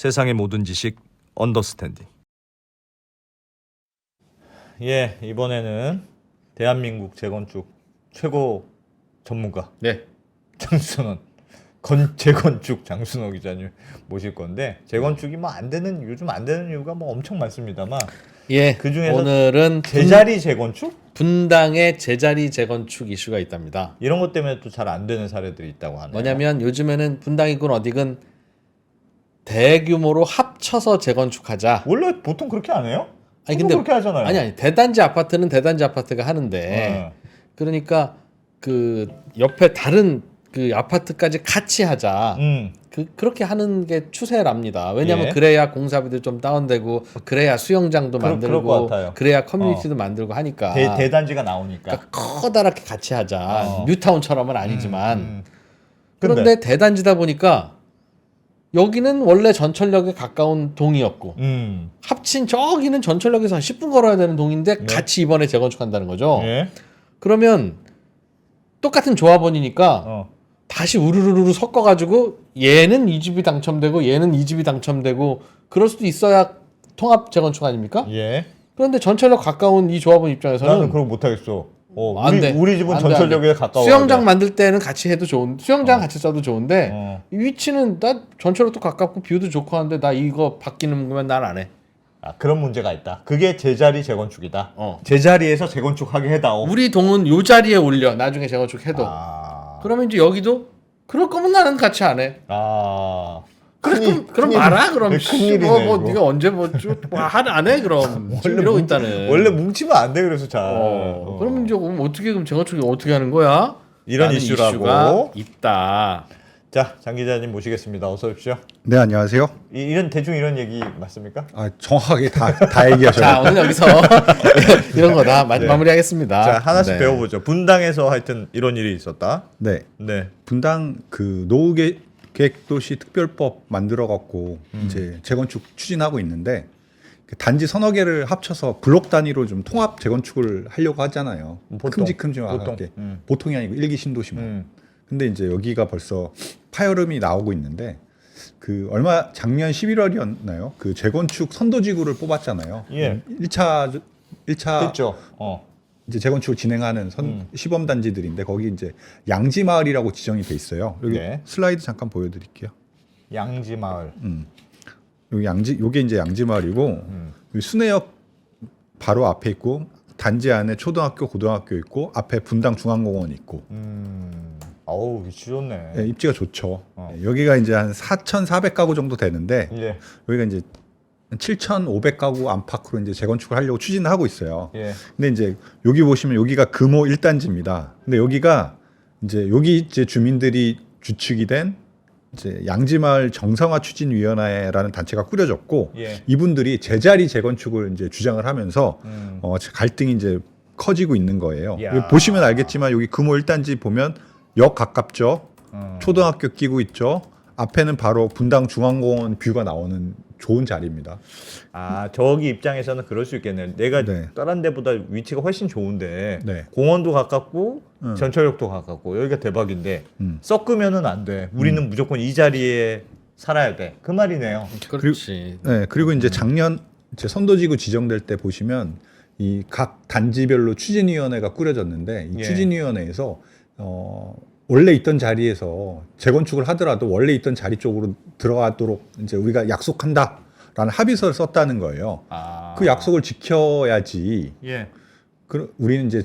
세상의 모든 지식 언더스탠딩. 예, 이번에는 대한민국 재건축 최고 전문가 네. 장순원 재건축 장순원 기자님 모실 건데, 재건축이 뭐 안 되는, 요즘 안 되는 이유가 뭐 엄청 많습니다만, 예. 그 중에서 오늘은 제자리 재건축 분당의 제자리 재건축 이슈가 있답니다. 이런 것 때문에 또 잘 안 되는 사례들이 있다고 하네요. 뭐냐면 요즘에는 분당이건 어디건 대규모로 합쳐서 재건축하자. 원래 보통 그렇게 안 해요? 아니 보통 근데 그렇게 하잖아요. 아니 대단지 아파트는 대단지 아파트가 하는데 네. 그러니까 그 옆에 다른 그 아파트까지 같이 하자. 그렇게 하는 게 추세랍니다. 왜냐하면 예. 그래야 공사비도 좀 다운되고 그래야 수영장도 그럴 것 만들고 같아요. 그래야 커뮤니티도 만들고 하니까 대단지가 나오니까. 그러니까 커다랗게 같이 하자. 뉴타운처럼은 아니지만 그런데 대단지다 보니까 여기는 원래 전철역에 가까운 동이었고 합친 저기는 전철역에서 한 10분 걸어야 되는 동인데 네. 같이 이번에 재건축한다는 거죠. 예. 그러면 똑같은 조합원이니까 다시 우르르르 섞어가지고 얘는 이 집이 당첨되고 얘는 이 집이 당첨되고 그럴 수도 있어야 통합 재건축 아닙니까? 예. 그런데 전철역 가까운 이 조합원 입장에서는 나는 그럼 못 하겠어. 안 돼. 우리 집은 안 돼, 전철역에 안 돼. 가까워. 수영장 만들 때는 같이 해도 좋은. 수영장 같이 써도 좋은데 이 위치는 나 전철역도 가깝고 뷰도 좋고 하는데 나 이거 바뀌는 거면 난 안 해. 아, 그런 문제가 있다. 그게 제자리 재건축이다. 제자리에서 재건축하게 해다오. 우리 동은 요 자리에 올려. 나중에 재건축해도. 그러면 이제 여기도 그럴 거면 나는 같이 안 해. 그럼 말아 그럼. 뭐 네가 언제 안 해 그럼. 지금 이러고 있다는. 원래 뭉치면 안 돼. 그래서 잘. 그러면 이제 어떻게 그럼 재건축이 어떻게 하는 거야? 이런 이슈가 이슈라고 있다. 자, 장 기자님 모시겠습니다. 어서 오십시오. 네, 안녕하세요. 대충 이런 얘기 맞습니까? 아, 정확하게 다 얘기하셔요. 자, 오늘 여기서 이런 거 다 마무리하겠습니다. 자, 하나씩 네. 배워보죠. 분당에서 하여튼 이런 일이 있었다. 네. 네. 분당 그 노후계획도시 특별법 만들어 갖고 이제 재건축 추진하고 있는데, 그 단지 서너 개를 합쳐서 블록 단위로 좀 통합 재건축을 하려고 하잖아요. 보통. 큼직큼직하게. 보통이 아니고 일기 신도시만. 근데 이제 여기가 벌써 파열음이 나오고 있는데, 그 작년 11월이었나요? 그 재건축 선도지구를 뽑았잖아요. 예. 1차 됐죠. 이제 재건축을 진행하는 시범 단지들인데, 거기 이제 양지마을이라고 지정이 돼 있어요. 여기 네. 슬라이드 잠깐 보여드릴게요. 양지마을. 요게 이제 양지마을이고, 여기 순회역 바로 앞에 있고, 단지 안에 초등학교, 고등학교 있고, 앞에 분당 중앙공원 있고. 어우, 위치 좋네. 네, 입지가 좋죠. 여기가 이제 한 4,400가구 정도 되는데, 예. 여기가 이제 7,500가구 안팎으로 이제 재건축을 하려고 추진을 하고 있어요. 예. 근데 이제 여기 보시면 여기가 금호 1단지입니다. 근데 여기가 여기 이제 주민들이 주축이 된 이제 양지마을 정상화 추진위원회라는 단체가 꾸려졌고, 예. 이분들이 제자리 재건축을 이제 주장을 하면서 갈등이 이제 커지고 있는 거예요. 야. 여기 보시면 알겠지만 여기 금호 1단지 보면 역 가깝죠. 초등학교 끼고 있죠. 앞에는 바로 분당 중앙공원 뷰가 나오는 좋은 자리입니다. 아, 저기 입장에서는 그럴 수 있겠네요. 내가 네. 다른 데보다 위치가 훨씬 좋은데 네. 공원도 가깝고 전철역도 가깝고 여기가 대박인데 섞으면은 안 돼. 우리는 무조건 이 자리에 살아야 돼. 그 말이네요. 그렇지. 네, 그리고 이제 작년 이제 선도지구 지정될 때 보시면 이 각 단지별로 추진위원회가 꾸려졌는데, 이 예. 추진위원회에서 원래 있던 자리에서 재건축을 하더라도 원래 있던 자리 쪽으로 들어가도록 이제 우리가 약속한다라는 합의서를 썼다는 거예요. 그 약속을 지켜야지. 예. 우리는 이제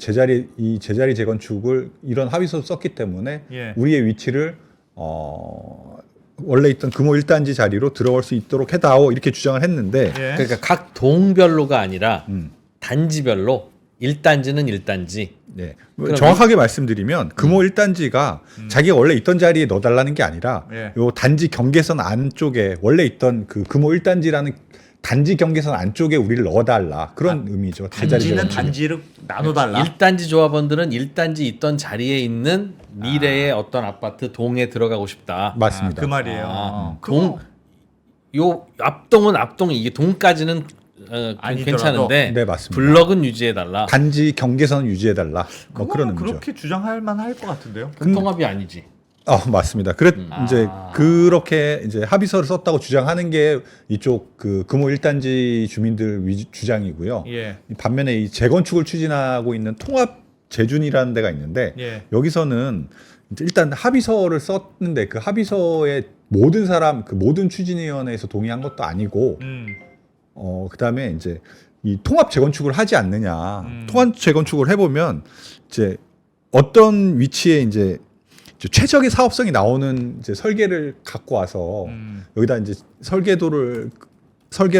이 제자리 재건축을 이런 합의서를 썼기 때문에 예. 우리의 위치를 원래 있던 금호 1단지 자리로 들어올 수 있도록 해다오, 이렇게 주장을 했는데, 예. 그러니까 각 동별로가 아니라 단지별로 1단지는 1단지. 네. 정확하게 말씀드리면 금호 1단지가 자기가 원래 있던 자리에 넣어달라는 게 아니라 예. 요 단지 경계선 안쪽에 원래 있던 그 금호 1단지라는 단지 경계선 안쪽에 우리를 넣어달라, 그런 의미죠. 단지는 단지를 나눠달라. 1단지 조합원들은 1단지 있던 자리에 있는 미래의 어떤 아파트 동에 들어가고 싶다. 맞습니다. 그 말이에요. 요 앞동은 앞동이 이게 동까지는 괜찮은데 네, 맞습니다. 블럭은 유지해달라. 단지 경계선 유지해달라, 뭐 그런 의미죠. 그렇게 주장할 만할 것 같은데요. 통합이 아니지. 맞습니다. 이제 그렇게 이제 합의서를 썼다고 주장하는 게 이쪽 그 금호 1단지 주민들 주장이고요. 예. 반면에 이 재건축을 추진하고 있는 통합 재준이라는 데가 있는데 예. 여기서는 이제 일단 합의서를 썼는데 그 합의서에 모든 사람 그 모든 추진위원회에서 동의한 것도 아니고 그다음에 이제 이 통합 재건축을 하지 않느냐. 통합 재건축을 해보면 이제 어떤 위치에 이제 최적의 사업성이 나오는 이제 설계를 갖고 와서 여기다 이제 설계를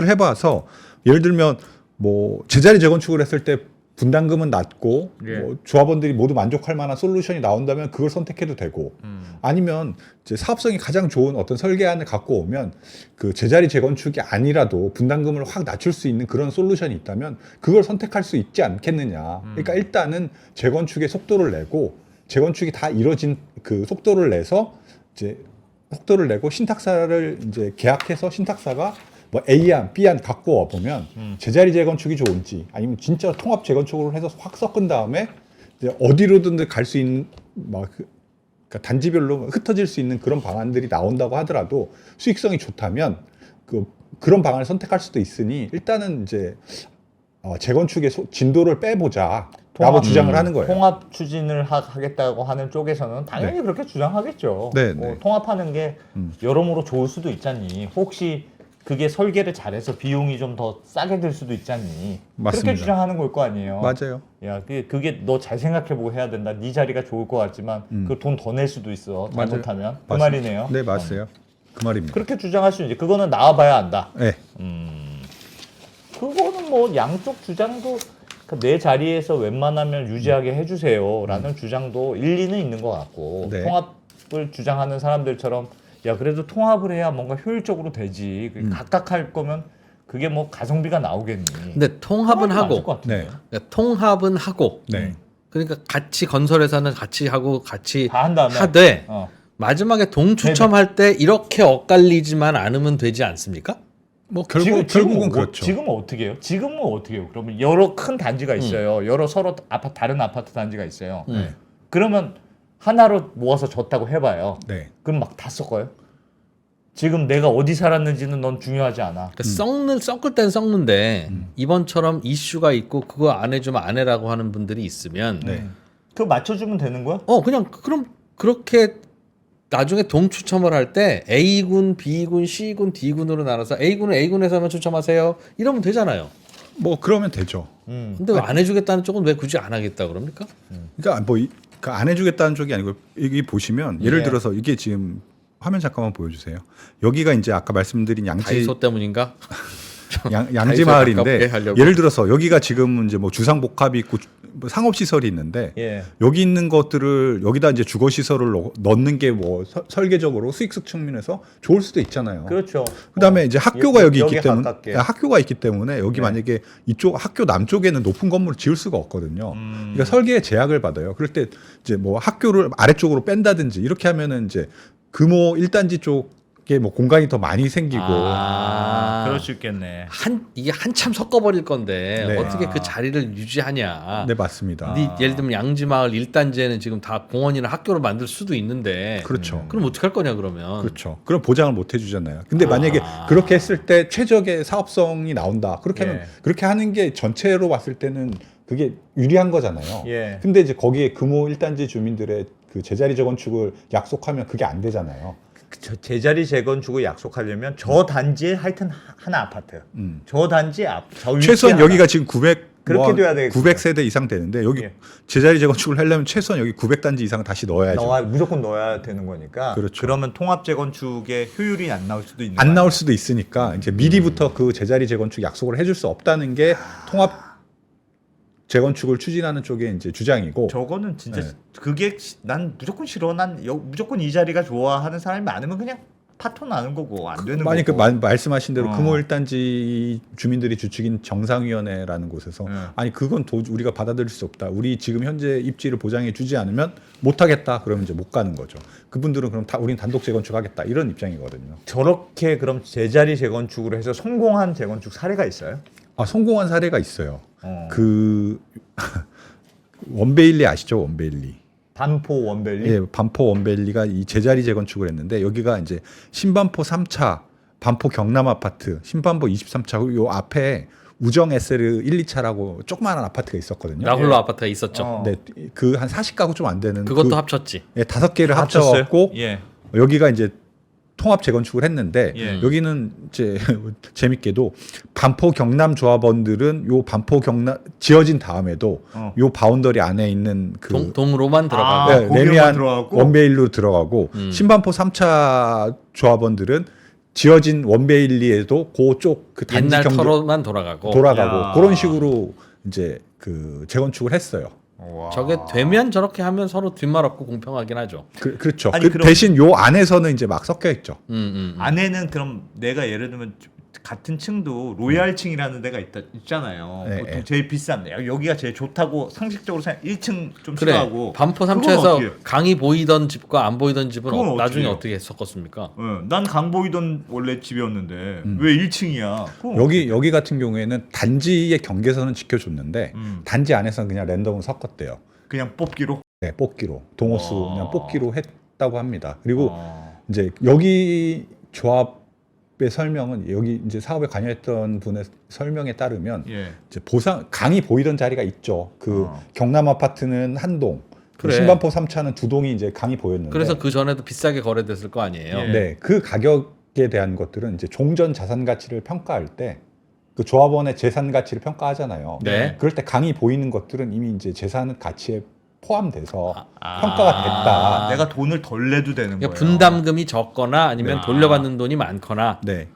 해봐서 예를 들면 뭐 제자리 재건축을 했을 때 분담금은 낮고 예. 뭐 조합원들이 모두 만족할 만한 솔루션이 나온다면 그걸 선택해도 되고 아니면 이제 사업성이 가장 좋은 어떤 설계안을 갖고 오면 그 제자리 재건축이 아니라도 분담금을 확 낮출 수 있는 그런 솔루션이 있다면 그걸 선택할 수 있지 않겠느냐. 그러니까 일단은 재건축의 속도를 내고 재건축이 다 이뤄진 그 속도를 내서 이제 속도를 내고 신탁사를 이제 계약해서 신탁사가 뭐 A안, B안 갖고 와 보면 제자리 재건축이 좋은지 아니면 진짜 통합 재건축으로 해서 확 섞은 다음에 이제 어디로든 갈 수 있는 막 그러니까 단지별로 흩어질 수 있는 그런 방안들이 나온다고 하더라도 수익성이 좋다면 그런 방안을 선택할 수도 있으니 일단은 이제 재건축의 진도를 빼보자. 라고 주장을 하는 거예요. 통합 추진을 하겠다고 하는 쪽에서는 당연히 네. 그렇게 주장하겠죠. 네, 뭐 네. 통합하는 게 여러모로 좋을 수도 있잖니. 혹시 그게 설계를 잘해서 비용이 좀 더 싸게 들 수도 있잖니. 맞습니다. 그렇게 주장하는 걸 거 아니에요. 맞아요. 야, 그게 너 잘 생각해보고 해야 된다. 네 자리가 좋을 것 같지만 그 돈 더 낼 수도 있어. 잘못하면. 그 맞습니다. 말이네요. 네, 맞아요. 그 말입니다. 그렇게 주장할 수 있지. 그거는 나와봐야 안다. 네. 그거는 뭐 양쪽 주장도 내 자리에서 웬만하면 유지하게 해주세요라는 주장도 일리는 있는 것 같고 네. 통합을 주장하는 사람들처럼 야 그래도 통합을 해야 뭔가 효율적으로 되지 각각 할 거면 그게 뭐 가성비가 나오겠니? 근데 통합은 맞을 하고 것 같은데. 네. 그러니까 통합은 하고 네. 그러니까 같이 건설회사는 같이 하고 같이 다 한 다음에 하되 어. 마지막에 동추첨할 때 이렇게 엇갈리지만 않으면 되지 않습니까? 뭐 결국은 그렇죠. 지금은 어떻게 해요? 지금은 어떻게 해요? 그러면 여러 큰 단지가 있어요. 여러 서로 다른 아파트 단지가 있어요. 그러면 하나로 모아서 줬다고 해봐요. 네. 그럼 막 다 섞어요? 지금 내가 어디 살았는지는 넌 중요하지 않아. 그러니까 섞을 땐 섞는데 이번처럼 이슈가 있고 그거 안 해주면 안 해라고 하는 분들이 있으면 네. 그거 맞춰주면 되는 거야? 그냥 그럼 그렇게 나중에 동추첨을 할 때 A군, B군, C군, D군으로 나눠서 A군은 A군에서만 추첨하세요. 이러면 되잖아요. 뭐 그러면 되죠. 근데 왜 안 해주겠다는 쪽은 왜 굳이 안 하겠다 그럽니까? 그러니까 뭐 안 해주겠다는 쪽이 아니고 여기 보시면 예를 들어서 이게 지금 화면 잠깐만 보여주세요. 여기가 이제 아까 말씀드린 다이소 때문인가? 양지 가깝게 마을인데 하려고. 예를 들어서 여기가 지금 이제 뭐 주상복합이 있고 상업 시설이 있는데 예. 여기 있는 것들을 여기다 이제 주거 시설을 넣는 게 뭐 설계적으로 수익성 측면에서 좋을 수도 있잖아요. 그렇죠. 그다음에 이제 학교가 여기 있기 때문에 가깝게. 학교가 있기 때문에 여기 네. 만약에 이쪽 학교 남쪽에는 높은 건물을 지을 수가 없거든요. 그러니까 설계에 제약을 받아요. 그럴 때 이제 뭐 학교를 아래쪽으로 뺀다든지 이렇게 하면은 이제 금호 1단지 쪽에 뭐 공간이 더 많이 생기고 그럴 수 있겠네. 이게 한참 섞어버릴 건데 네. 어떻게 그 자리를 유지하냐? 네 맞습니다. 예를 들면 양지마을 1단지에는 지금 다 공원이나 학교를 만들 수도 있는데 그렇죠. 그럼 어떻게 할 거냐 그러면? 그렇죠. 그럼 보장을 못 해주잖아요. 근데 만약에 그렇게 했을 때 최적의 사업성이 나온다. 그렇게 하면 그렇게 하는 게 전체로 봤을 때는 그게 유리한 거잖아요. 예. 근데 이제 거기에 금호 1단지 주민들의 그 제자리 재건축을 약속하면 그게 안 되잖아요. 제자리 재건축을 약속하려면 저 단지에 하여튼 하나 아파트. 저 단지 저 위치에 최소한 하나. 여기가 지금 900 그렇게 돼야 되겠죠. 900세대 이상 되는데 여기 예. 제자리 재건축을 하려면 최소한 여기 900단지 이상 다시 넣어야죠. 무조건 넣어야 되는 거니까. 그렇죠. 그러면 통합 재건축의 효율이 안 나올 수도 있는 안 거야. 나올 수도 있으니까 이제 미리부터 그 제자리 재건축 약속을 해줄 수 없다는 게 통합 재건축을 추진하는 쪽의 이제 주장이고. 저거는 진짜 네. 그게 난 무조건 싫어. 난 무조건 이 자리가 좋아하는 사람이 많으면 그냥 파토 나는 거고 안 되는 만약 그 거고. 말씀하신 대로 어. 금호 1단지 주민들이 주축인 정상위원회라는 곳에서 아니 그건 우리가 받아들일 수 없다. 우리 지금 현재 입지를 보장해 주지 않으면 못 하겠다. 그러면 이제 못 가는 거죠. 그분들은 그럼 우린 단독 재건축하겠다. 이런 입장이거든요. 저렇게 그럼 제자리 재건축으로 해서 성공한 재건축 사례가 있어요? 성공한 사례가 있어요. 어. 그 원베일리 아시죠? 원베일리. 반포 원밸리. 예, 반포 원밸리가 이 제자리 재건축을 했는데 여기가 이제 신반포 3차, 반포 경남 아파트, 신반포 23차 요 앞에 우정 SL 1, 2차라고 조그마한 아파트가 있었거든요. 나홀로 아파트가 있었죠. 네, 그 한 40가구 좀 안 되는 그것도 그, 합쳤지. 예, 5개를 합쳤어요? 합쳐갖고 예. 여기가 이제 통합 재건축을 했는데 예. 여기는 이제 재밌게도 반포 경남 조합원들은 요 반포 경남 지어진 다음에도 요 바운더리 안에 있는 그 동으로만 들어가고. 아, 네, 거기로만 레미안 들어가고? 원베일로 들어가고 신반포 3차 조합원들은 지어진 원베일리에도 그쪽 그 단지 옛날 경제 터로만 돌아가고. 야. 그런 식으로 이제 그 재건축을 했어요. 와. 저게 되면 저렇게 하면 서로 뒷말 없고 공평하긴 하죠. 그렇죠. 아니, 그럼- 대신 요 안에서는 이제 막 섞여 있죠. 안에는 그럼 내가 예를 들면 같은 층도 로얄층이라는 데가 있잖아요. 네, 보통 네. 제일 비싼 데 여기가 제일 좋다고 상식적으로 생각 1층 좀 그래. 싫어하고 반포 그건 3차에서 어떻게 해요? 강이 보이던 집과 안 보이던 집은 그건 어떻게 나중에 해요? 어떻게 섞었습니까? 난 강보이던 원래 집이었는데 왜 1층이야? 여기 같은 경우에는 단지의 경계선은 지켜줬는데 단지 안에서는 그냥 랜덤으로 섞었대요. 그냥 뽑기로. 네, 뽑기로 동호수 와. 그냥 뽑기로 했다고 합니다. 그리고 아. 이제 여기 조합의 설명은 여기 이제 사업에 관여했던 분의 설명에 따르면 예. 이제 보상 강이 보이던 자리가 있죠. 그 경남 아파트는 한 동, 그래. 신반포 3차는 2동이 이제 강이 보였는데 그래서 그 전에도 비싸게 거래됐을 거 아니에요. 예. 네, 그 가격에 대한 것들은 이제 종전 자산 가치를 평가할 때 그 조합원의 재산 가치를 평가하잖아요. 네. 그럴 때 강이 보이는 것들은 이미 이제 재산 가치에 포함돼서 아. 평가가 됐다. 내가 돈을 덜 내도 되는 그러니까 거예요. 분담금이 적거나 아니면 네. 돌려받는 돈이 많거나 네.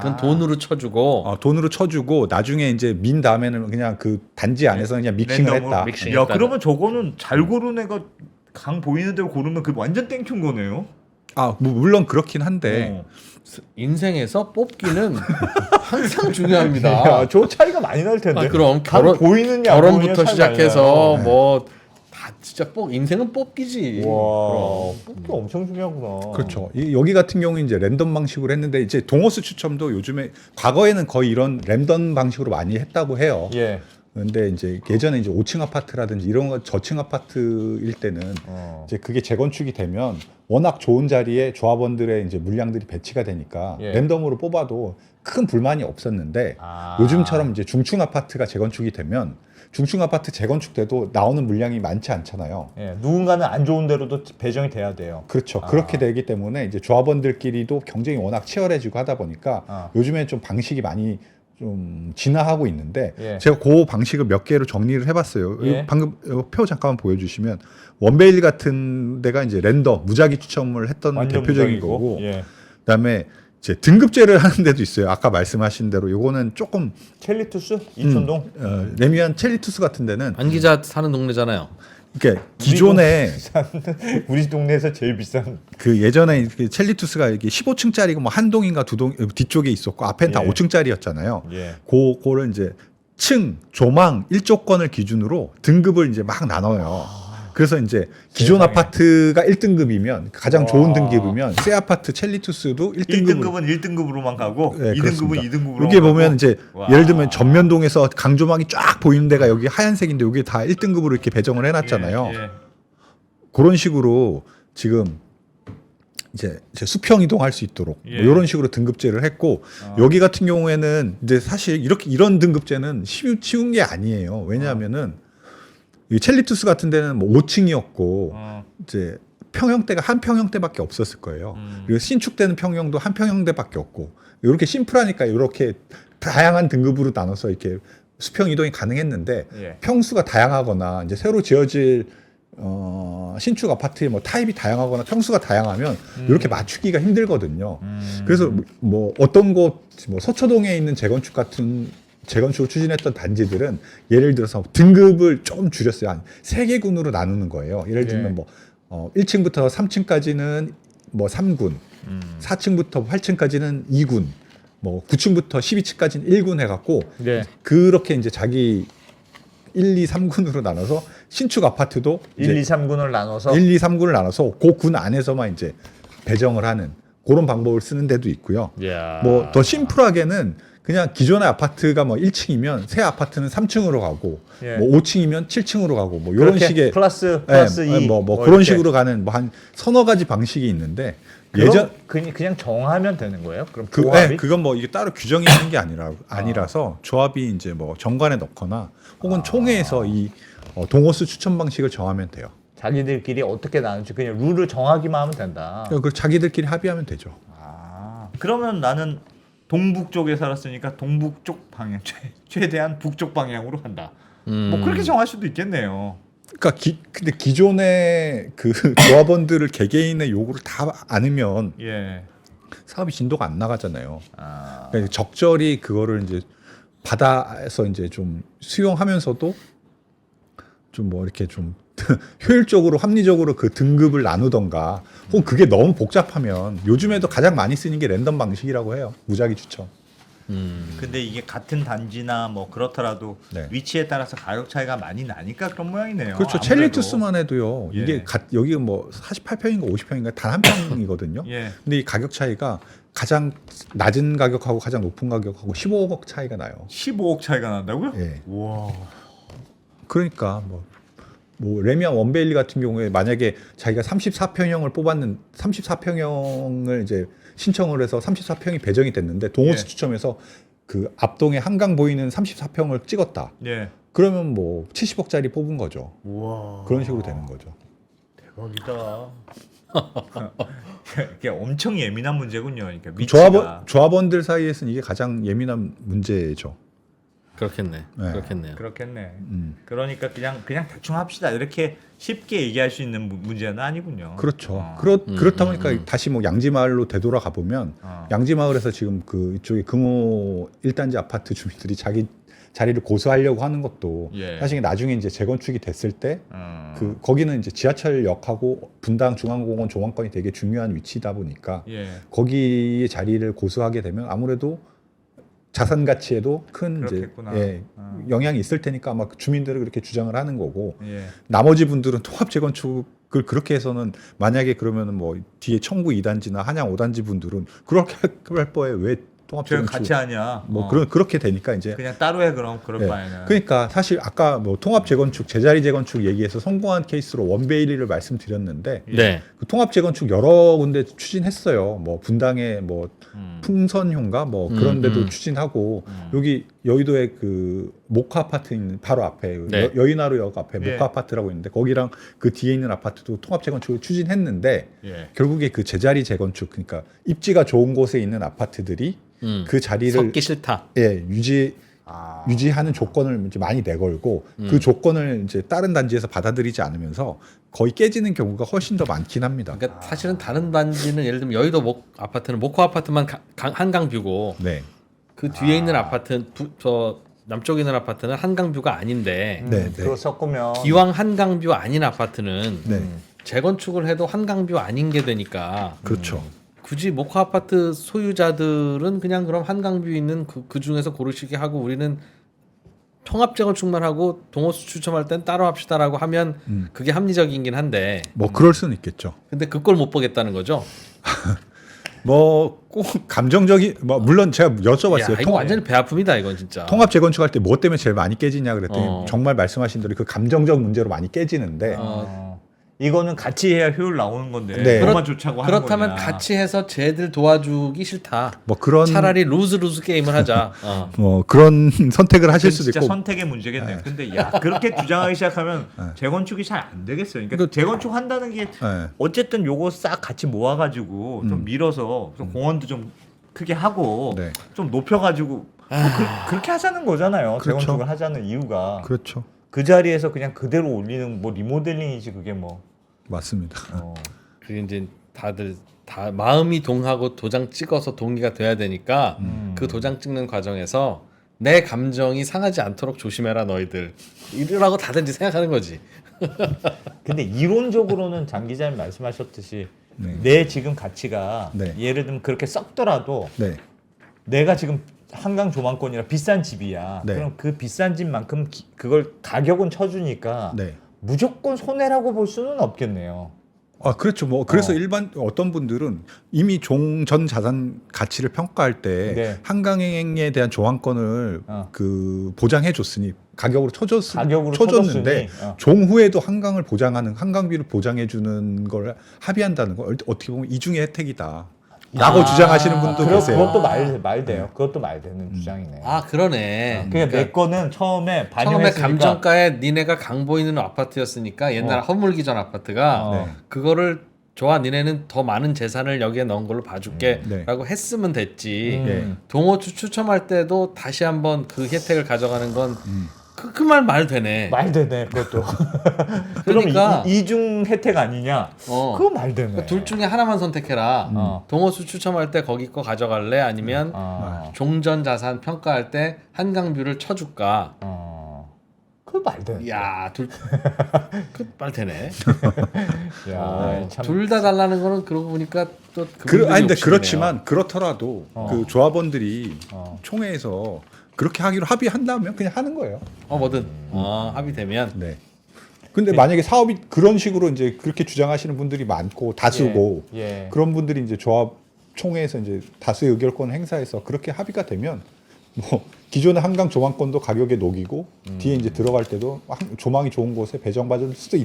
그건 돈으로 쳐주고 돈으로 쳐주고 나중에 이제 민 다음에는 그냥 그 단지 안에서 그냥 믹싱을 랜덤으로 했다. 믹싱. 야, 그러면 저거는 잘 고른 애가 강 보이는 데로 고르면 그 완전 땡큐인 거네요. 물론 그렇긴 한데 인생에서 뽑기는 항상 중요합니다. 야, 저 차이가 많이 날 텐데. 그럼 강 보이느냐 안 결혼부터 보이느냐 차이가 시작해서 많이 나요. 뭐 다 진짜 인생은 뽑기지. 와, 뽑기 엄청 중요하구나. 그렇죠. 여기 같은 경우는 이제 랜덤 방식으로 했는데 이제 동호수 추첨도 요즘에 과거에는 거의 이런 랜덤 방식으로 많이 했다고 해요. 예. 근데 이제 예전에 이제 5층 아파트라든지 이런 거 저층 아파트일 때는 이제 그게 재건축이 되면 워낙 좋은 자리에 조합원들의 이제 물량들이 배치가 되니까 예. 랜덤으로 뽑아도 큰 불만이 없었는데 아. 요즘처럼 이제 중층 아파트가 재건축이 되면 중층 아파트 재건축 때도 나오는 물량이 많지 않잖아요. 예, 누군가는 안 좋은 데로도 배정이 돼야 돼요. 그렇죠. 그렇게 되기 때문에 이제 조합원들끼리도 경쟁이 워낙 치열해지고 하다 보니까 요즘에 좀 방식이 많이 좀 진화하고 있는데 예. 제가 그 방식을 몇 개로 정리를 해봤어요. 예. 방금 표 잠깐만 보여주시면 원베일 같은 데가 이제 랜덤 무작위 추첨을 했던 완전 대표적인 무작위고. 거고, 예. 그다음에 이제 등급제를 하는 데도 있어요. 아까 말씀하신 대로 요거는 조금 첼리투스 이촌동. 레미안 첼리투스 같은 데는 안 기자 사는 동네잖아요. 이렇게 기존에 우리 동네에서 제일 비싼. 그 예전에 그 첼리투스가 이게 15층짜리고 뭐 한 동인가 두 동 뒤쪽에 있었고 앞엔 다 예. 5층짜리였잖아요. 예. 그거를 이제 층, 조망, 일조권을 기준으로 등급을 이제 막 나눠요. 그래서 이제 기존 세상에. 아파트가 1등급이면 가장 와. 좋은 등급이면 새 아파트 첼리투스도 1등급을 1등급은 1등급으로만 가고 네, 2등급은 그렇습니다. 2등급으로. 여기 보면 이제 와. 예를 들면 전면동에서 강조망이 쫙 보이는 데가 여기 하얀색인데 여기 다 1등급으로 이렇게 배정을 해놨잖아요. 예, 예. 그런 식으로 지금 이제 수평 이동할 수 있도록 예. 뭐 이런 식으로 등급제를 했고 여기 같은 경우에는 이제 사실 이런 등급제는 쉬운 게 아니에요. 왜냐하면은 이 첼리투스 같은 데는 뭐 5층이었고 이제 평형대가 한 평형대밖에 없었을 거예요. 그리고 신축되는 평형도 한 평형대밖에 없고 이렇게 심플하니까 이렇게 다양한 등급으로 나눠서 이렇게 수평 이동이 가능했는데 예. 평수가 다양하거나 이제 새로 지어질 신축 아파트의 뭐 타입이 다양하거나 평수가 다양하면 이렇게 맞추기가 힘들거든요. 그래서 뭐 어떤 곳, 뭐 서초동에 있는 재건축을 추진했던 단지들은 예를 들어서 등급을 좀 줄였어요. 한 3개 군으로 나누는 거예요. 예를 들면 뭐 1층부터 3층까지는 뭐 3군, 4층부터 8층까지는 2군, 뭐 9층부터 12층까지는 1군 해갖고 네. 그렇게 이제 자기 1, 2, 3군으로 나눠서 신축 아파트도 1, 2, 3군을 나눠서 1, 2, 3군을 나눠서 그 군 안에서만 이제 배정을 하는 그런 방법을 쓰는 데도 있고요. 이야. 뭐 더 심플하게는 그냥 기존의 아파트가 뭐 1층이면 새 아파트는 3층으로 가고 예. 뭐 5층이면 7층으로 가고 뭐 이런 그렇게 식의 플러스 예, 2 뭐 그런 이렇게. 식으로 가는 뭐 한 서너 가지 방식이 있는데 예전 그냥 정하면 되는 거예요? 그럼 그, 조합이? 그건 뭐 이게 따로 규정이 있는 게 아니라서 조합이 이제 뭐 정관에 넣거나 혹은 총회에서 이 동호수 추천 방식을 정하면 돼요. 자기들끼리 어떻게 나누지 그냥 룰을 정하기만 하면 된다. 그 자기들끼리 합의하면 되죠. 그러면 나는 동북 쪽에 살았으니까 동북 쪽 방향 최대한 북쪽 방향으로 간다. 뭐 그렇게 정할 수도 있겠네요. 그러니까 근데 기존의 그 조합원들을 개개인의 요구를 다 안으면 예. 사업이 진도가 안 나가잖아요. 그러니까 적절히 그거를 이제 받아서 이제 좀 수용하면서도 좀 뭐 이렇게 좀 효율적으로 합리적으로 그 등급을 나누던가 혹은 그게 너무 복잡하면 요즘에도 가장 많이 쓰는 게 랜덤 방식이라고 해요. 무작위 추천. 근데 이게 같은 단지나 뭐 그렇더라도 네. 위치에 따라서 가격 차이가 많이 나니까 그런 모양이네요. 그렇죠. 아무래도. 첼리투스만 해도요. 예. 이게 여기 뭐 48평인가 50평인가 단 한 평이거든요. 예. 근데 이 가격 차이가 가장 낮은 가격하고 가장 높은 가격하고 15억 차이가 나요. 15억 차이가 난다고요? 예. 와. 그러니까 뭐 레미안 원베일리 같은 경우에 만약에 자기가 34평형을 뽑았는 34평형을 이제 신청을 해서 34평이 배정이 됐는데 동호수 예. 추첨에서 그 앞동에 한강 보이는 34평을 찍었다. 예. 그러면 뭐 70억짜리 뽑은 거죠. 와. 그런 식으로 되는 거죠. 대박이다. 이게 엄청 예민한 문제군요. 그러니까 위치가. 조합원들 사이에서는 이게 가장 예민한 문제죠. 그렇겠네. 네. 그렇겠네요. 그렇겠네. 그러니까 그냥 대충 합시다. 이렇게 쉽게 얘기할 수 있는 문제는 아니군요. 그렇죠. 그렇다 보니까 다시 뭐 양지마을로 되돌아가 보면 양지마을에서 지금 그 이쪽에 금호 1단지 아파트 주민들이 자기 자리를 고수하려고 하는 것도 예. 사실 나중에 이제 재건축이 됐을 때 그 거기는 이제 지하철역하고 분당 중앙공원 조망권이 되게 중요한 위치다 보니까 예. 거기에 자리를 고수하게 되면 아무래도 자산 가치에도 큰 이제 그렇겠구나. 영향이 있을 테니까 아마 주민들은 그렇게 주장을 하는 거고 예. 나머지 분들은 통합 재건축을 그렇게 해서는 만약에 그러면은 뭐 뒤에 청구 2단지나 한양 5단지 분들은 그렇게 할 바에 왜 통합 저희 재건축 같이 하냐. 뭐 그렇게 되니까 이제 그냥 따로 해 그럼 그럴 예. 바에는. 그러니까 사실 아까 뭐 통합 재건축 제자리 재건축 얘기해서 성공한 케이스로 원베일리를 말씀드렸는데 네. 그 통합 재건축 여러 군데 추진했어요. 뭐 분당에 뭐 풍선효인가 뭐 그런 데도 추진하고 여기 여의도에 그 모카 아파트 있는 바로 앞에 네. 여의나루역 앞에 예. 모카 아파트라고 있는데 거기랑 그 뒤에 있는 아파트도 통합 재건축을 추진했는데 예. 결국에 그 제자리 재건축 그러니까 입지가 좋은 곳에 있는 아파트들이 그 자리를 섞기 싫다. 유지하는 조건을 이제 많이 내걸고 그 조건을 이제 다른 단지에서 받아들이지 않으면서 거의 깨지는 경우가 훨씬 더 많긴 합니다. 그러니까 사실은 다른 단지는 예를 들면 여의도 아파트는 모코 아파트만 한강뷰고 네. 그 뒤에 있는 아파트 저 남쪽에 있는 아파트는 한강뷰가 아닌데 네, 네. 그거 섞으면 기왕 한강뷰 아닌 아파트는 네. 재건축을 해도 한강뷰 아닌 게 되니까 그렇죠. 굳이 모코 아파트 소유자들은 그냥 그럼 한강뷰 있는 그 중에서 고르시게 하고 우리는 통합 재건축만 하고 동호수 추첨할 땐 따로 합시다라고 하면 그게 합리적이긴 한데 뭐 그럴 수는 있겠죠. 근데 그걸 못 보겠다는 거죠. 뭐 꼭 감정적인 뭐 물론 제가 여쭤봤어요. 야, 이거 완전히 배 아픔이다 이건 진짜. 통합 재건축할 때 뭐 때문에 제일 많이 깨지냐 그랬더니 어. 정말 말씀하신 대로 그 감정적 문제로 많이 깨지는데 이거는 같이 해야 효율 나오는 건데 네. 너만 좋자고 하는 그렇다면 거냐. 같이 해서 쟤들 도와주기 싫다. 뭐 그런 차라리 루즈 게임을 하자. 뭐 그런 선택을 하실 그건 수도 진짜 있고 선택의 문제겠네요. 근데 야 그렇게 주장하기 시작하면 재건축이 잘 안 되겠어요. 그러니까 재건축 한다는 게 네. 어쨌든 요거 싹 같이 모아가지고 좀 밀어서 좀 공원도 좀 크게 하고 네. 좀 높여가지고 뭐 그렇게 하자는 거잖아요. 그렇죠. 재건축을 하자는 이유가 그렇죠. 그 자리에서 그냥 그대로 올리는 뭐 리모델링이지 그게 뭐. 맞습니다. 그게 이제 다들 다 마음이 동하고 도장 찍어서 동의가 돼야 되니까 그 도장 찍는 과정에서 내 감정이 상하지 않도록 조심해라 너희들 이러라고 다들 이제 생각하는 거지. 근데 이론적으로는 장 기자님 말씀하셨듯이 네. 내 지금 가치가 네. 예를 들면 그렇게 썩더라도 네. 내가 지금 한강 조망권이라 비싼 집이야. 네. 그럼 그 비싼 집만큼 그걸 가격은 쳐주니까 네. 무조건 손해라고 볼 수는 없겠네요. 그렇죠. 뭐 그래서 일반 어떤 분들은 이미 전 자산 가치를 평가할 때 네. 한강에 대한 조항권을 그 보장해 줬으니 가격으로 가격으로 쳐줬는데 쳐줬으니, 종 후에도 한강을 보장하는 한강뷰를 보장해 주는 걸 합의한다는 거 어떻게 보면 이중의 혜택이다. 라고 주장하시는 분도 계세요. 그것도 말 돼요. 그것도 말 되는 주장이네. 아 그러네. 그러니까 내 거는 처음에 감정가에 니네가 강 보이는 아파트였으니까 옛날 허물기 전 아파트가 네. 그거를 좋아 니네는 더 많은 재산을 여기에 넣은 걸로 봐줄게 네. 라고 했으면 됐지. 네. 동호주 추첨할 때도 다시 한번 그 혜택을 가져가는 건 그 말 되네. 말 되네 그것도. 그러니까 그럼 이중 혜택 아니냐? 그거 말 되네. 그러니까 둘 중에 하나만 선택해라. 동호수 추첨할 때 거기 거 가져갈래? 아니면 종전 자산 평가할 때 한강뷰를 쳐줄까? 그거 말 되네. 야, 그 말 되네. 야, 참. 둘 다 달라는 거는 그러고 보니까 또 아니 근데 그렇지만 그렇더라도 그 조합원들이 총회에서 그렇게 하기로 합의한다면 그냥 하는 거예요. 뭐든 합의되면. 네. 근데 만약에 사업이 그런 식으로 이제 그렇게 주장하시는 분들이 많고 다수고 그런 분들이 이제 조합 총회에서 이제 다수의 의결권 행사해서 그렇게 합의가 되면 뭐 기존의 한강 조망권도 가격에 녹이고 뒤에 이제 들어갈 때도 조망이 좋은 곳에 배정받을 수도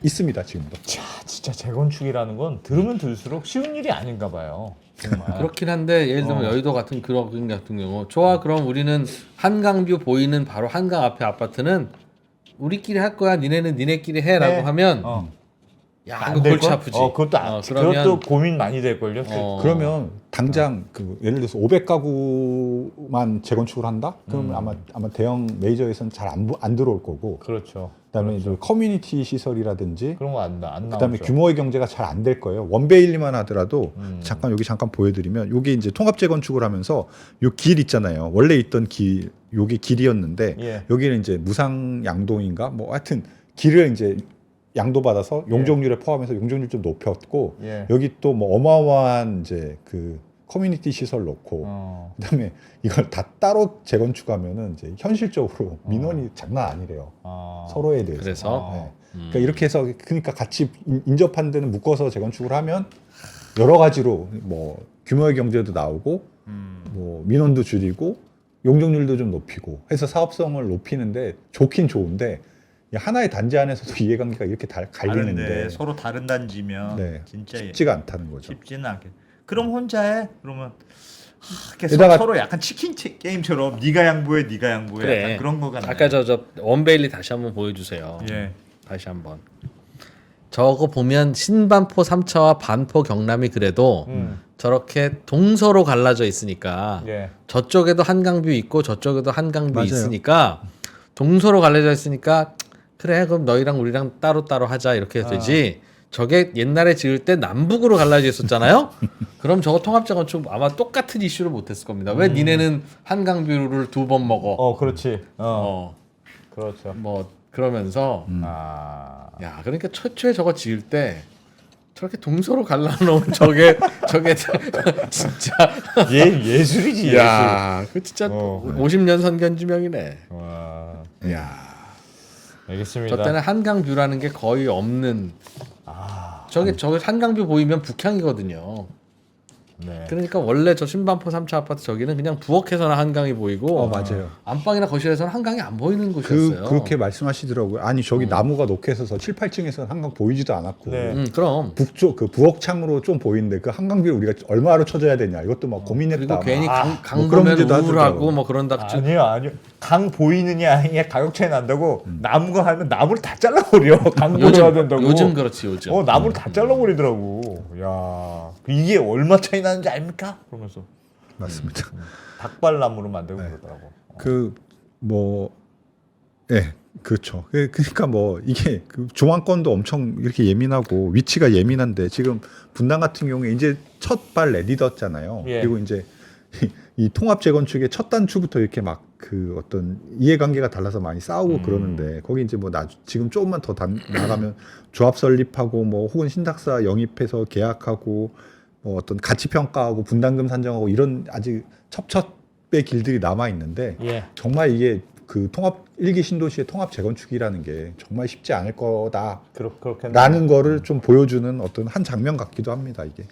있습니다 지금도. 자, 진짜 재건축이라는 건 들으면 들을수록 쉬운 일이 아닌가 봐요. 정말. 그렇긴 한데 예를 들면 여의도 같은 그런 같은 경우 좋아 그럼 우리는 한강뷰 보이는 바로 한강 앞에 아파트는 우리끼리 할 거야 니네는 니네끼리 해라고 네. 하면 야 안 이거 될 골치 걸? 아프지. 그것도 고민 많이 될 걸요. 그러면 당장 그 예를 들어서 500가구만 재건축을 한다? 그러면 아마 대형 메이저에서는 잘 안 들어올 거고. 그렇죠. 그다음에 이제 커뮤니티 시설이라든지 그런 거 안 나오죠. 그다음에 규모의 경제가 잘 안 될 거예요. 원베일리만 하더라도 잠깐 보여드리면 요게 이제 통합 재건축을 하면서 요 길 있잖아요. 원래 있던 길 요게 길이었는데 여기는 이제 무상 양동인가 뭐 하여튼 길을 이제 양도받아서 용적률에 포함해서 용적률 좀 높였고 여기 또 뭐 어마어마한 이제 그 커뮤니티 시설 놓고 그다음에 이걸 다 따로 재건축하면은 이제 현실적으로 민원이 장난 아니래요. 서로에 대해서. 그래서 그러니까 이렇게 해서 그러니까 같이 인접한 데는 묶어서 재건축을 하면 여러 가지로 뭐 규모의 경제도 나오고 뭐 민원도 줄이고 용적률도 좀 높이고 해서 사업성을 높이는데 좋긴 좋은데 하나의 단지 안에서도 이해관계가 이렇게 갈리는데 서로 다른 단지면 네, 진짜 쉽지가 않다는 거죠. 쉽지는 않겠. 그럼 혼자 해? 그러면 게다가 서로 약간 치킨 게임처럼 네가 양보해, 네가 양보해. 그래. 약간 그런 거가 아까 저 원베일리 다시 한번 보여주세요. 다시 한번. 저거 보면 신반포 3차와 반포 경남이 그래도 저렇게 동서로 갈라져 있으니까 저쪽에도 한강뷰 있고 저쪽에도 한강뷰 맞아요. 있으니까 동서로 갈라져 있으니까 그래 그럼 너희랑 우리랑 따로따로 하자 이렇게 되지. 저게 옛날에 지을 때 남북으로 갈라져 있었잖아요. 그럼 저거 통합재건축 아마 똑같은 이슈를 못했을 겁니다. 왜 니네는 한강뷰를 2번 먹어? 그렇지. 그렇죠. 뭐 그러면서 야 그러니까 최초에 저거 지을 때 저렇게 동서로 갈라놓은 저게 진짜 예술이지. 야, 그 진짜 50년 선견지명이네. 와. 야. 알겠습니다. 저 때는 한강뷰라는 게 거의 없는. 저게 한강뷰 보이면 북향이거든요. 네. 그러니까 원래 저 신반포 3차 아파트 저기는 그냥 부엌에서나 한강이 보이고 맞아요. 안방이나 거실에서는 한강이 안 보이는 곳이었어요. 그렇게 말씀하시더라고요. 아니 저기 나무가 녹해서 7, 8층에서 한강 보이지도 않았고 그럼 북쪽 그 부엌창으로 좀 보이는데 그 한강뷰를 우리가 얼마로 쳐줘야 되냐 이것도 막 고민했다. 그리고 괜히 강 뭐 그런 보면 문제도 우울하고 하더라고요. 뭐 그런다. 아니요. 강 보이느냐 아니냐 가격 차이 난다고 나무가 하면 나무를 다 잘라버려. 강 보여야 된다고. 요즘 그렇지 요즘. 나무를 다 잘라버리더라고. 야 이게 얼마 차이 나는지 압니까? 그러면서 맞습니다. 닭발나무로 만들고 그러더라고. 그렇죠. 그러니까 뭐 이게 그 조망권도 엄청 이렇게 예민하고 위치가 예민한데 지금 분당 같은 경우에 이제 첫 발 내딛었잖아요. 그리고 이제 이 통합 재건축의 첫 단추부터 이렇게 막 그 어떤 이해관계가 달라서 많이 싸우고 그러는데 거기 이제 뭐 지금 조금만 더 나가면 조합 설립하고 뭐 혹은 신탁사 영입해서 계약하고 뭐 어떤 가치 평가하고 분담금 산정하고 이런 아직 첩첩의 길들이 남아 있는데 정말 이게 그 통합 일기 신도시의 통합 재건축이라는 게 정말 쉽지 않을 거다라는 그렇겠네요. 거를 좀 보여주는 어떤 한 장면 같기도 합니다. 이게.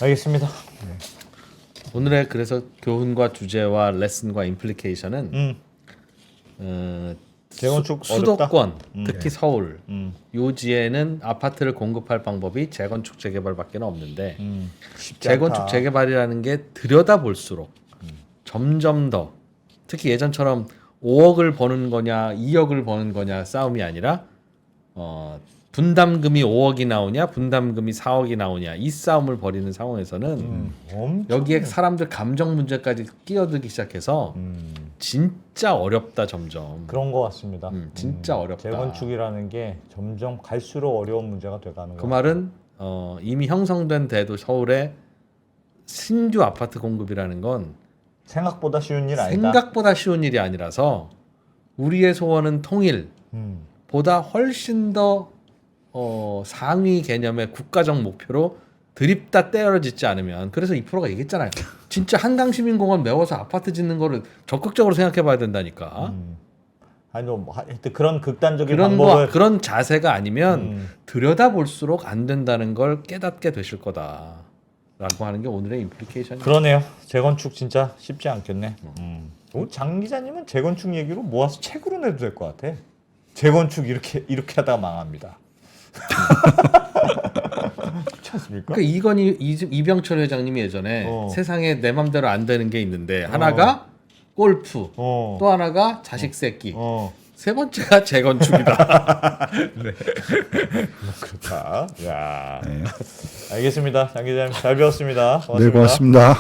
알겠습니다. 오늘의 그래서 교훈과 주제와 레슨과 임플리케이션은 재건축 수도권 특히 서울 요지에는 아파트를 공급할 방법이 재건축 재개발밖에 없는데 재건축 재개발이라는 게 들여다볼수록 점점 더 특히 예전처럼 5억을 버는 거냐 2억을 버는 거냐 싸움이 아니라 분담금이 5억이 나오냐 분담금이 4억이 나오냐 이 싸움을 벌이는 상황에서는 여기에 사람들 감정 문제까지 끼어들기 시작해서 진짜 어렵다 점점. 그런 것 같습니다. 진짜 어렵다. 재건축이라는 게 점점 갈수록 어려운 문제가 돼가는 그 말은 이미 형성된 대도 서울의 신규 아파트 공급이라는 건 생각보다 쉬운 일 아니다. 생각보다 쉬운 일이 아니라서 우리의 소원은 통일보다 훨씬 더 상위 개념의 국가적 목표로 드립다 떼어지지 않으면 그래서 2%가 얘기했잖아요. 진짜 한강시민공원 메워서 아파트 짓는 거를 적극적으로 생각해봐야 된다니까. 아니 뭐 하여튼 그런 극단적인 방법을 그런 자세가 아니면 들여다볼수록 안 된다는 걸 깨닫게 되실 거다라고 하는 게 오늘의 임플리케이션이에요. 그러네요. 재건축 진짜 쉽지 않겠네. 장 기자님은 재건축 얘기로 모아서 책으로 내도 될 것 같아. 재건축 이렇게 하다가 망합니다. 그렇지 않습니까? 그러니까 이병철 회장님이 예전에 세상에 내 맘대로 안 되는 게 있는데 하나가 골프, 또 하나가 자식 새끼, 세 번째가 재건축이다. 네. 그렇다. 야, 알겠습니다. 장 기자님 잘 배웠습니다. 고맙습니다. 네, 고맙습니다.